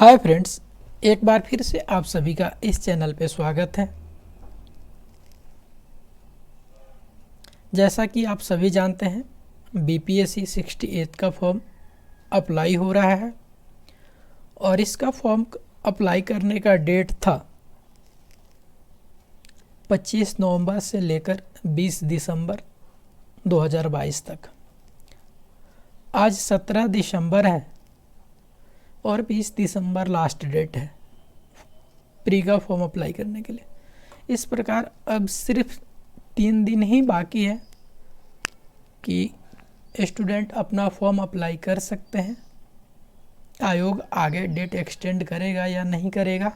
Hi friends, एक बार फिर से आप सभी का इस चैनल पे स्वागत है। जैसा कि आप सभी जानते हैं, बीपीएससी 68 का फॉर्म अप्लाई हो रहा है और इसका फॉर्म अप्लाई करने का डेट था 25 नवंबर से लेकर 20 दिसंबर 2022 तक। आज 17 दिसंबर है और 20 दिसंबर लास्ट डेट है प्री का फॉर्म अप्लाई करने के लिए। इस प्रकार अब सिर्फ 3 दिन ही बाकी है कि स्टूडेंट अपना फॉर्म अप्लाई कर सकते हैं। आयोग आगे डेट एक्सटेंड करेगा या नहीं करेगा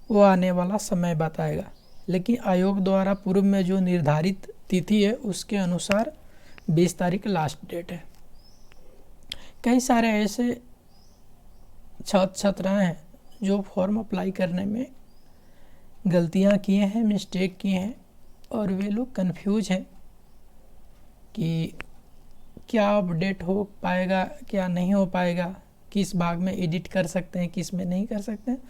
वो आने वाला समय बताएगा, लेकिन आयोग द्वारा पूर्व में जो निर्धारित तिथि है उसके अनुसार 20 तारीख लास्ट डेट है। कई सारे ऐसे छात्र छात्राएँ हैं जो फॉर्म अप्लाई करने में गलतियां किए हैं, मिस्टेक किए हैं और वे लोग कंफ्यूज हैं कि क्या अपडेट हो पाएगा, क्या नहीं हो पाएगा, किस भाग में एडिट कर सकते हैं, किस में नहीं कर सकते हैं,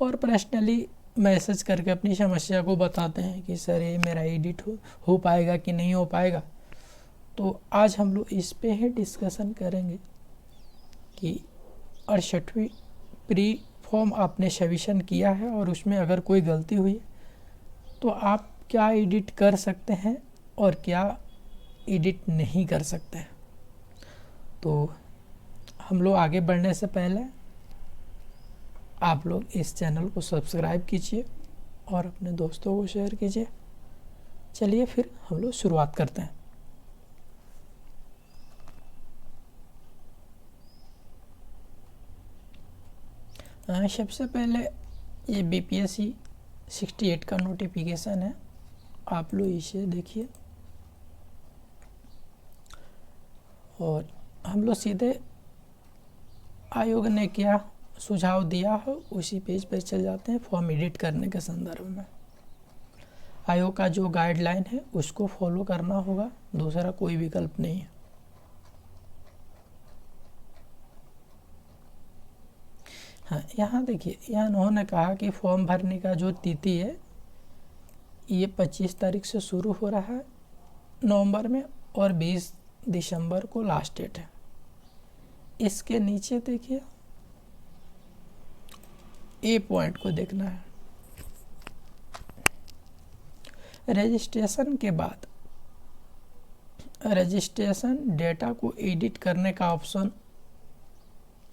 और पर्सनली मैसेज करके अपनी समस्या को बताते हैं कि सर ये मेरा एडिट हो पाएगा कि नहीं हो पाएगा। तो आज हम लोग इस पे ही डिस्कशन करेंगे कि 68वीं प्री फॉर्म आपने सब्मिशन किया है और उसमें अगर कोई गलती हुई तो आप क्या एडिट कर सकते हैं और क्या एडिट नहीं कर सकते हैं। तो हम लोग आगे बढ़ने से पहले आप लोग इस चैनल को सब्सक्राइब कीजिए और अपने दोस्तों को शेयर कीजिए। चलिए फिर हम लोग शुरुआत करते हैं। सबसे पहले ये बीपीएससी 68 का नोटिफिकेशन है, आप लोग इसे देखिए और हम लोग सीधे आयोग ने क्या सुझाव दिया है उसी पेज पर चल जाते हैं। फॉर्म एडिट करने के संदर्भ में आयोग का जो गाइडलाइन है उसको फॉलो करना होगा, दूसरा कोई विकल्प नहीं है। हाँ, यहाँ देखिए, यहाँ उन्होंने कहा कि फॉर्म भरने का जो तिथि है ये 25 तारीख से शुरू हो रहा है नवंबर में और 20 दिसंबर को लास्ट डेट है। इसके नीचे देखिए ए पॉइंट को देखना है। रजिस्ट्रेशन के बाद रजिस्ट्रेशन डेटा को एडिट करने का ऑप्शन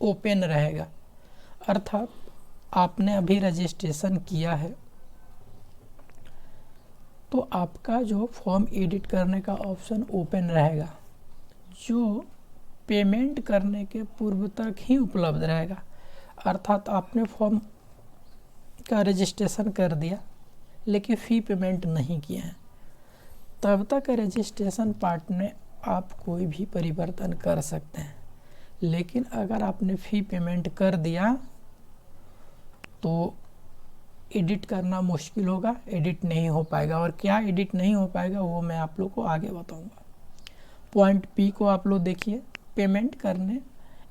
ओपन रहेगा, अर्थात आपने अभी रजिस्ट्रेशन किया है तो आपका जो फॉर्म एडिट करने का ऑप्शन ओपन रहेगा, जो पेमेंट करने के पूर्व तक ही उपलब्ध रहेगा। अर्थात आपने फॉर्म का रजिस्ट्रेशन कर दिया लेकिन फ़ी पेमेंट नहीं किया है, तब तक रजिस्ट्रेशन पार्ट में आप कोई भी परिवर्तन कर सकते हैं। लेकिन अगर आपने फ़ी पेमेंट कर दिया तो एडिट करना मुश्किल होगा, एडिट नहीं हो पाएगा। और क्या एडिट नहीं हो पाएगा वो मैं आप लोग को आगे बताऊंगा। पॉइंट पी को आप लोग देखिए, पेमेंट करने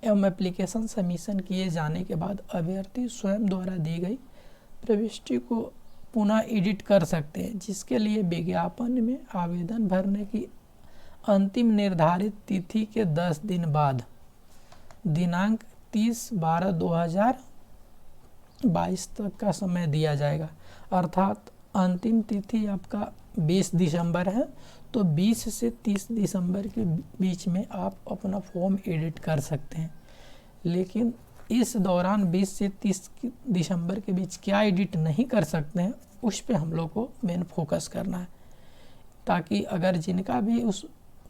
एवं एप्लीकेशन सबमिशन किए जाने के बाद अभ्यर्थी स्वयं द्वारा दी गई प्रविष्टि को पुनः एडिट कर सकते हैं, जिसके लिए विज्ञापन में आवेदन भरने की अंतिम निर्धारित तिथि के 10 दिन बाद दिनांक 30/12/2022 तक का समय दिया जाएगा। अर्थात अंतिम तिथि आपका 20 दिसंबर है, तो 20 से 30 दिसंबर के बीच में आप अपना फॉर्म एडिट कर सकते हैं। लेकिन इस दौरान 20 से 30 दिसंबर के बीच क्या एडिट नहीं कर सकते हैं उस पे हम लोग को मेन फोकस करना है, ताकि अगर जिनका भी उस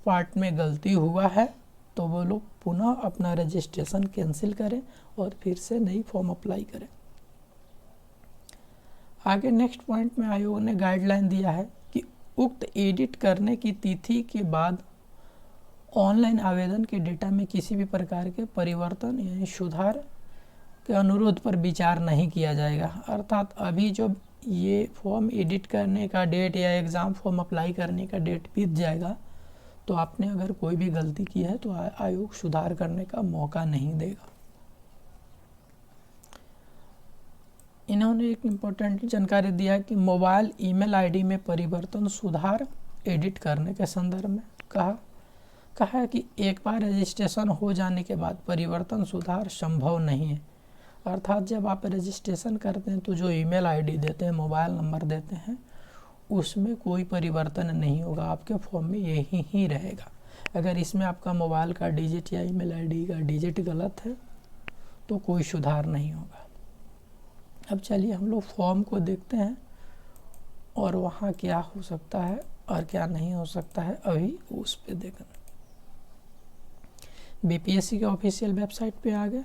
पार्ट में गलती हुआ है तो वो लोग पुनः अपना रजिस्ट्रेशन कैंसिल करें और फिर से नई फॉर्म अप्लाई करें। आगे नेक्स्ट पॉइंट में आयोग ने गाइडलाइन दिया है कि उक्त एडिट करने की तिथि के बाद ऑनलाइन आवेदन के डेटा में किसी भी प्रकार के परिवर्तन यानी सुधार के अनुरोध पर विचार नहीं किया जाएगा। अर्थात अभी जो ये फॉर्म एडिट करने का डेट या एग्ज़ाम फॉर्म अप्लाई करने का डेट बीत जाएगा तो आपने अगर कोई भी गलती की है तो आयोग सुधार करने का मौका नहीं देगा। इन्होंने एक इम्पोर्टेंट जानकारी दिया है कि मोबाइल ईमेल आईडी में परिवर्तन, सुधार, एडिट करने के संदर्भ में कहा है कि एक बार रजिस्ट्रेशन हो जाने के बाद परिवर्तन, सुधार संभव नहीं है। अर्थात जब आप रजिस्ट्रेशन करते हैं तो जो ईमेल आईडी देते हैं, मोबाइल नंबर देते हैं, उसमें कोई परिवर्तन नहीं होगा, आपके फॉर्म में यही ही रहेगा। अगर इसमें आपका मोबाइल का डिजिट या ईमेल आईडी का डिजिट गलत है तो कोई सुधार नहीं होगा। अब चलिए हम लोग फॉर्म को देखते हैं और वहाँ क्या हो सकता है और क्या नहीं हो सकता है, अभी उस पे देखें। बीपीएससी के ऑफिशियल वेबसाइट पे आ गए,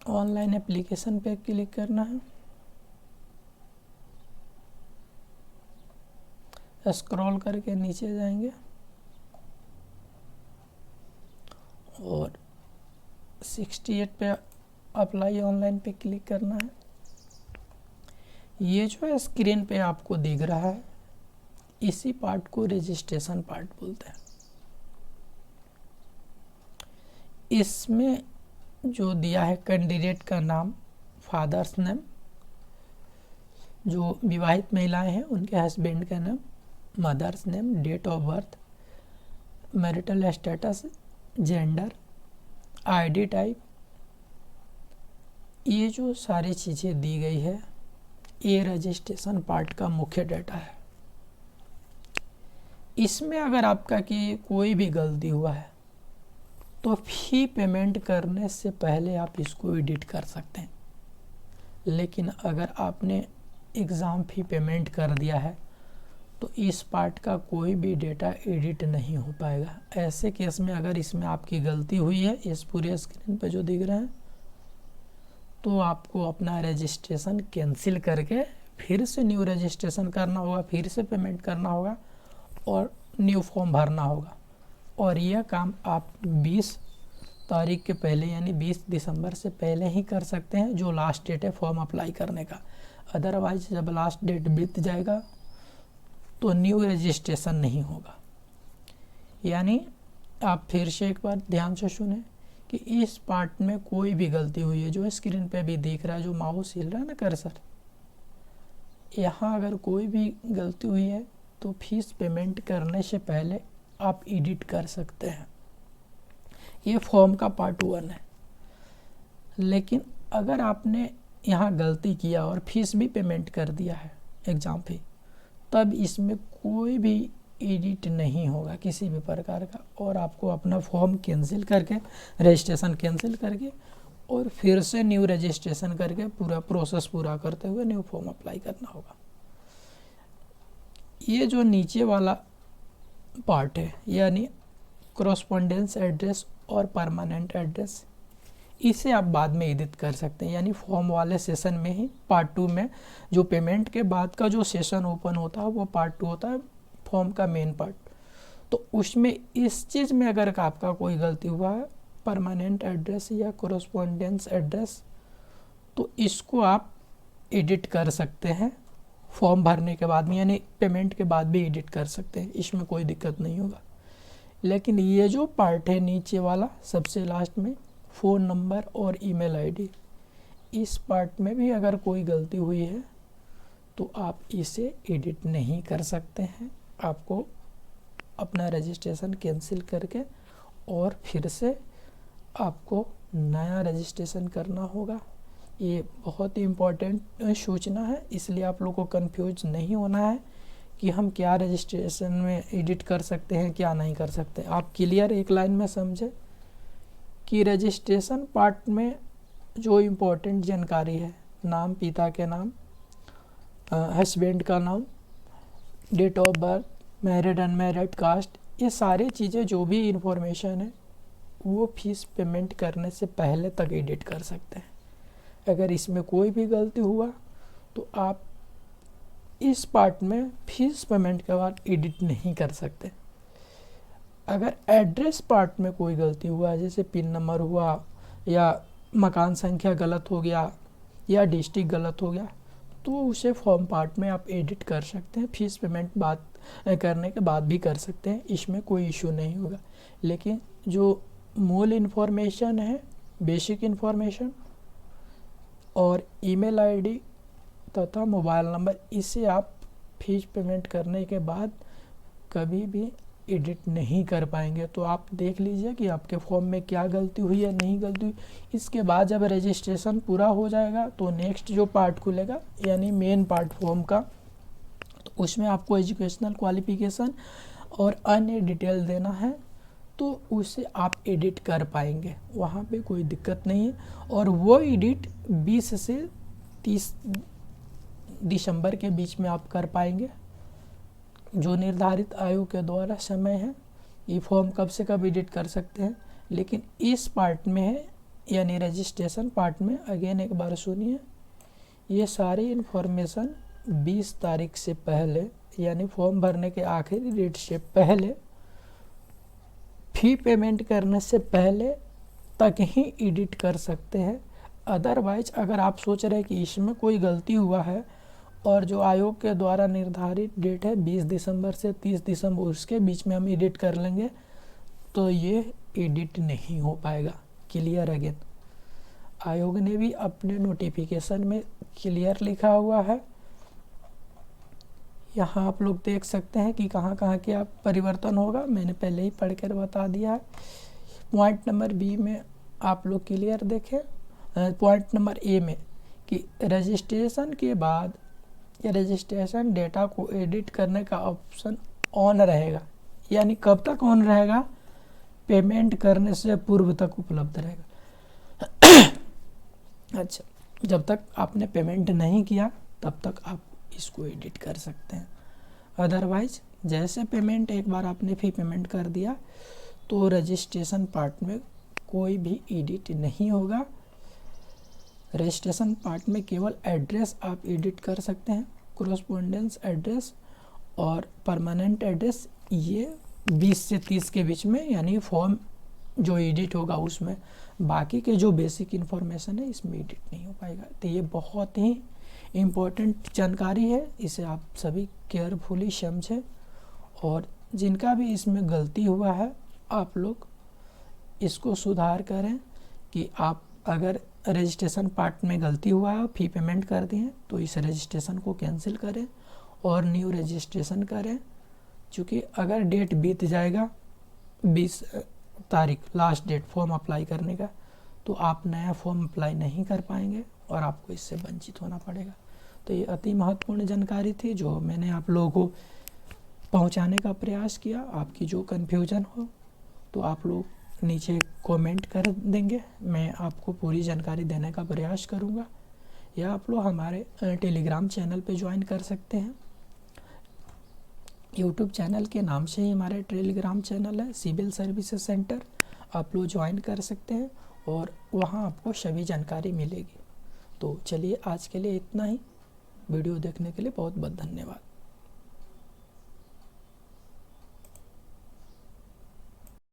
ऑनलाइन एप्लीकेशन पे क्लिक करना है, स्क्रॉल करके नीचे जाएंगे और 68 पे अप्लाई ऑनलाइन पे क्लिक करना है। ये जो है स्क्रीन पे आपको दिख रहा है, इसी पार्ट को रजिस्ट्रेशन पार्ट बोलते हैं। इसमें जो दिया है कैंडिडेट का नाम, फादर्स नेम, जो विवाहित महिलाएं हैं उनके हस्बैंड का नाम, mother's name, date of birth, marital status, gender, ID type, ये जो सारी चीज़ें दी गई है ये रजिस्ट्रेशन पार्ट का मुख्य डाटा है। इसमें अगर आपका कि कोई भी गलती हुआ है तो फी पेमेंट करने से पहले आप इसको एडिट कर सकते हैं, लेकिन अगर आपने एग्ज़ाम फी पेमेंट कर दिया है तो इस पार्ट का कोई भी डेटा एडिट नहीं हो पाएगा। ऐसे केस में अगर इसमें आपकी गलती हुई है, इस पूरे स्क्रीन पे जो दिख रहा है, तो आपको अपना रजिस्ट्रेशन कैंसिल करके फिर से न्यू रजिस्ट्रेशन करना होगा, फिर से पेमेंट करना होगा और न्यू फॉर्म भरना होगा। और यह काम आप 20 तारीख के पहले यानी 20 दिसंबर से पहले ही कर सकते हैं, जो लास्ट डेट है फॉर्म अप्लाई करने का। अदरवाइज जब लास्ट डेट बीत जाएगा तो न्यू रजिस्ट्रेशन नहीं होगा। यानी आप फिर से एक बार ध्यान से सुने कि इस पार्ट में कोई भी गलती हुई है, जो स्क्रीन पे भी दिख रहा है, जो माउस हिल रहा है ना कर्सर, यहाँ अगर कोई भी गलती हुई है तो फीस पेमेंट करने से पहले आप एडिट कर सकते हैं। ये फॉर्म का पार्ट 1 है। लेकिन अगर आपने यहाँ गलती किया और फीस भी पेमेंट कर दिया है एग्ज़ाम फी, तब इसमें कोई भी एडिट नहीं होगा किसी भी प्रकार का, और आपको अपना फॉर्म कैंसिल करके, रजिस्ट्रेशन कैंसिल करके और फिर से न्यू रजिस्ट्रेशन करके पूरा प्रोसेस पूरा करते हुए न्यू फॉर्म अप्लाई करना होगा। ये जो नीचे वाला पार्ट है यानी कॉरस्पॉन्डेंस एड्रेस और परमानेंट एड्रेस, इसे आप बाद में एडिट कर सकते हैं। यानी फॉर्म वाले सेशन में ही पार्ट 2 में जो पेमेंट के बाद का जो सेशन ओपन होता है वो पार्ट 2 होता है, फॉर्म का मेन पार्ट। तो उसमें इस चीज़ में अगर आपका कोई गलती हुआ है, परमानेंट एड्रेस या कॉरस्पॉन्डेंस एड्रेस, तो इसको आप एडिट कर सकते हैं फॉर्म भरने के बाद में, यानी पेमेंट के बाद भी एडिट कर सकते हैं, इसमें कोई दिक्कत नहीं होगा। लेकिन ये जो पार्ट है नीचे वाला सबसे लास्ट में, फ़ोन नंबर और ईमेल आईडी, इस पार्ट में भी अगर कोई गलती हुई है तो आप इसे एडिट नहीं कर सकते हैं। आपको अपना रजिस्ट्रेशन कैंसिल करके और फिर से आपको नया रजिस्ट्रेशन करना होगा। ये बहुत ही इम्पोर्टेंट सूचना है, इसलिए आप लोग को कंफ्यूज नहीं होना है कि हम क्या रजिस्ट्रेशन में एडिट कर सकते हैं, क्या नहीं कर सकते। आप क्लियर एक लाइन में समझे कि रजिस्ट्रेशन पार्ट में जो इम्पोर्टेंट जानकारी है, नाम, पिता के नाम, हस्बैंड का नाम, date of birth, married unmarried, caste, ये सारी चीज़ें जो भी इंफॉर्मेशन है वो फीस पेमेंट करने से पहले तक एडिट कर सकते हैं। अगर इसमें कोई भी गलती हुआ तो आप इस पार्ट में फीस पेमेंट के बाद एडिट नहीं कर सकते। अगर एड्रेस पार्ट में कोई गलती हुआ, जैसे पिन नंबर हुआ या मकान संख्या गलत हो गया या डिस्ट्रिक्ट गलत हो गया, तो उसे फॉर्म पार्ट में आप एडिट कर सकते हैं, फीस पेमेंट बात करने के बाद भी कर सकते हैं, इसमें कोई इशू नहीं होगा। लेकिन जो मूल इन्फॉर्मेशन है, बेसिक इन्फॉर्मेशन, और ईमेल आईडी तथा मोबाइल नंबर, इसे आप फीस पेमेंट करने के बाद कभी भी एडिट नहीं कर पाएंगे। तो आप देख लीजिए कि आपके फॉर्म में क्या गलती हुई है, नहीं गलती हुई। इसके बाद जब रजिस्ट्रेशन पूरा हो जाएगा तो नेक्स्ट जो पार्ट खुलेगा यानी मेन पार्ट फॉर्म का, तो उसमें आपको एजुकेशनल क्वालिफिकेशन और अन्य डिटेल देना है, तो उसे आप एडिट कर पाएंगे, वहाँ पे कोई दिक्कत नहीं है। और वो एडिट 20 से 30 दिसंबर के बीच में आप कर पाएंगे, जो निर्धारित आयोग के द्वारा समय है। ये फॉर्म कब से कब एडिट कर सकते हैं, लेकिन इस पार्ट में है यानी रजिस्ट्रेशन पार्ट में, अगेन एक बार सुनिए, ये सारी इन्फॉर्मेशन 20 तारीख से पहले यानी फॉर्म भरने के आखिरी डेट से पहले, फी पेमेंट करने से पहले तक ही एडिट कर सकते हैं। अदरवाइज अगर आप सोच रहे हैं कि इसमें कोई गलती हुआ है और जो आयोग के द्वारा निर्धारित डेट है 20 दिसंबर से 30 दिसंबर, उसके बीच में हम एडिट कर लेंगे, तो ये एडिट नहीं हो पाएगा। क्लियर अगेन, आयोग ने भी अपने नोटिफिकेशन में क्लियर लिखा हुआ है। यहाँ आप लोग देख सकते हैं कि कहाँ कहाँ क्या परिवर्तन होगा, मैंने पहले ही पढ़ कर बता दिया है। पॉइंट नंबर बी में आप लोग क्लियर देखें, पॉइंट नंबर ए में कि रजिस्ट्रेशन के बाद या रजिस्ट्रेशन डेटा को एडिट करने का ऑप्शन ऑन रहेगा। यानी कब तक ऑन रहेगा, पेमेंट करने से पूर्व तक उपलब्ध रहेगा। अच्छा, जब तक आपने पेमेंट नहीं किया तब तक आप इसको एडिट कर सकते हैं। अदरवाइज जैसे पेमेंट, एक बार आपने फी पेमेंट कर दिया तो रजिस्ट्रेशन पार्ट में कोई भी एडिट नहीं होगा। रजिस्ट्रेशन पार्ट में केवल एड्रेस आप एडिट कर सकते हैं, कोरेस्पोंडेंस एड्रेस और परमानेंट एड्रेस, ये 20 से 30 के बीच में यानी फॉर्म जो एडिट होगा उसमें। बाकी के जो बेसिक इन्फॉर्मेशन है इसमें एडिट नहीं हो पाएगा। तो ये बहुत ही इम्पोर्टेंट जानकारी है, इसे आप सभी केयरफुली समझें। और जिनका भी इसमें गलती हुआ है आप लोग इसको सुधार करें कि आप अगर रजिस्ट्रेशन पार्ट में गलती हुआ है, फी पेमेंट कर दी है, तो इस रजिस्ट्रेशन को कैंसिल करें और न्यू रजिस्ट्रेशन करें। क्योंकि अगर डेट बीत जाएगा 20 तारीख लास्ट डेट फॉर्म अप्लाई करने का, तो आप नया फॉर्म अप्लाई नहीं कर पाएंगे और आपको इससे वंचित होना पड़ेगा। तो ये अति महत्वपूर्ण जानकारी थी जो मैंने आप लोगों को पहुंचाने का प्रयास किया। आपकी जो कन्फ्यूजन हो तो आप लोग नीचे कमेंट कर देंगे, मैं आपको पूरी जानकारी देने का प्रयास करूंगा। या आप लोग हमारे टेलीग्राम चैनल पे ज्वाइन कर सकते हैं। यूट्यूब चैनल के नाम से ही हमारे टेलीग्राम चैनल है, सिविल सर्विसेज सेंटर, आप लोग ज्वाइन कर सकते हैं और वहाँ आपको सभी जानकारी मिलेगी। तो चलिए आज के लिए इतना ही। वीडियो देखने के लिए बहुत बहुत धन्यवाद।